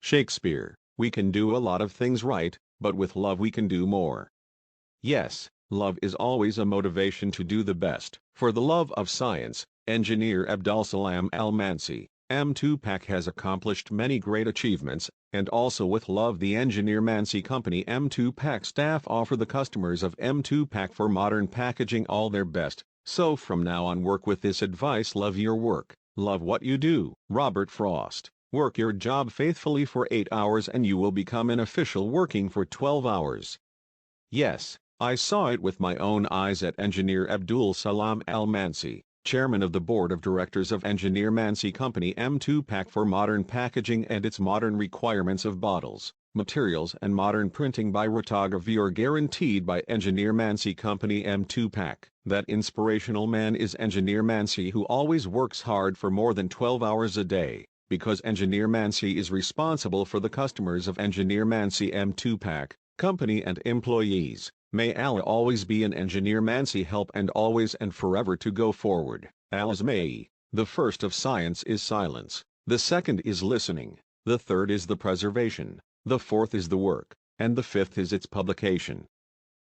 Shakespeare, we can do a lot of things right, but with love we can do more. Yes, love is always a motivation to do the best. For the love of science, engineer Abdul Salam Al-Mansi, M2PAC has accomplished many great achievements, and also with love the Engineer Mansi Company M2PAC staff offer the customers of M2PAC for modern packaging all their best. So from now on work with this advice: love your work, love what you do. Robert Frost, work your job faithfully for 8 hours and you will become an official working for 12 hours. Yes, I saw it with my own eyes at Engineer Abdul Salam Al-Mansi, Chairman of the Board of Directors of Engineer Mansi Company M2PAC for modern packaging and its modern requirements of bottles, materials and modern printing by rotography are guaranteed by Engineer Mansi Company M2PAC. That inspirational man is Engineer Mansi, who always works hard for more than 12 hours a day, because Engineer Mansi is responsible for the customers of Engineer Mansi M2PAC Company and employees. May Allah always be an Engineer Mansi help and always and forever to go forward. Allah's may. The first of science is silence, the second is listening, the third is the preservation, the fourth is the work, and the fifth is its publication.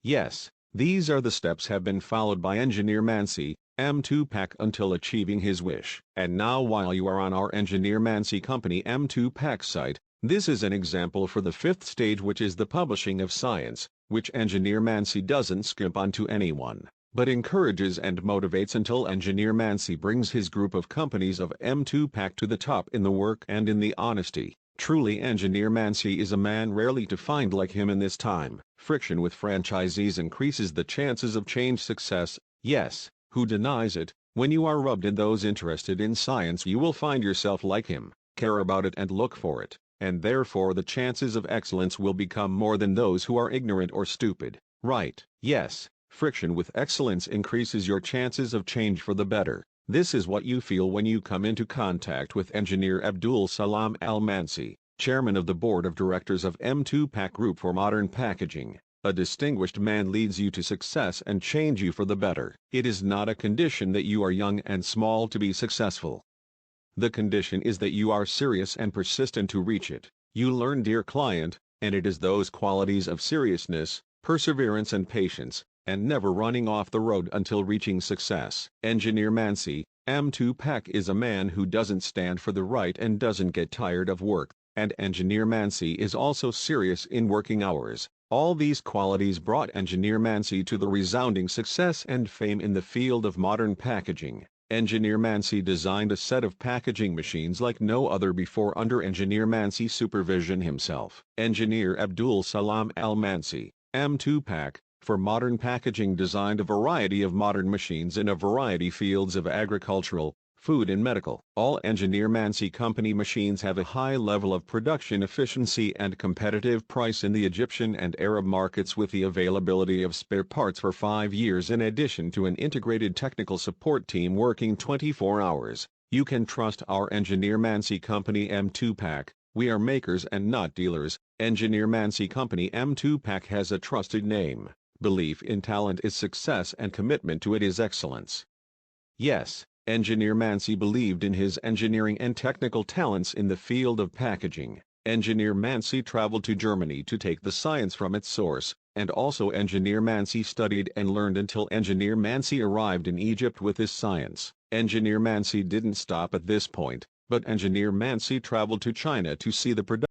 Yes, these are the steps have been followed by Engineer Mansi, M2PAC until achieving his wish. And now while you are on our Engineer Mansi Company M2PAC site, this is an example for the fifth stage, which is the publishing of science, which Engineer Mansi doesn't skimp on to anyone, but encourages and motivates until Engineer Mansi brings his group of companies of M2PAC to the top in the work and in the honesty. Truly Engineer Mansi is a man rarely to find like him in this time. Friction with franchisees increases the chances of change success. Yes, who denies it? When you are rubbed in those interested in science you will find yourself like him, care about it and look for it, and therefore the chances of excellence will become more than those who are ignorant or stupid. Right? Yes, friction with excellence increases your chances of change for the better. This is what you feel when you come into contact with Engineer Abdul Salam Al-Mansi, Chairman of the Board of Directors of M2PAC Group for Modern Packaging. A distinguished man leads you to success and change you for the better. It is not a condition that you are young and small to be successful. The condition is that you are serious and persistent to reach it. You learn, dear client, and it is those qualities of seriousness, perseverance and patience, and never running off the road until reaching success. Engineer Mansi, M2PAC is a man who doesn't stand for the right and doesn't get tired of work, and Engineer Mansi is also serious in working hours. All these qualities brought Engineer Mansi to the resounding success and fame in the field of modern packaging. Engineer Mansi designed a set of packaging machines like no other before under Engineer Mansi's supervision himself. Engineer Abdul Salam Al-Mansi, M2PAC, for modern packaging designed a variety of modern machines in a variety fields of agricultural, food and medical. All Engineer Mansi Company machines have a high level of production efficiency and competitive price in the Egyptian and Arab markets, with the availability of spare parts for 5 years in addition to an integrated technical support team working 24 hours. You can trust our Engineer Mansi Company M2PAC. We are makers and not dealers. Engineer Mansi Company M2PAC has a trusted name. Belief in talent is success and commitment to it is excellence. Yes, Engineer Mansi believed in his engineering and technical talents in the field of packaging. Engineer Mansi traveled to Germany to take the science from its source, and also Engineer Mansi studied and learned until Engineer Mansi arrived in Egypt with his science. Engineer Mansi didn't stop at this point, but Engineer Mansi traveled to China to see the production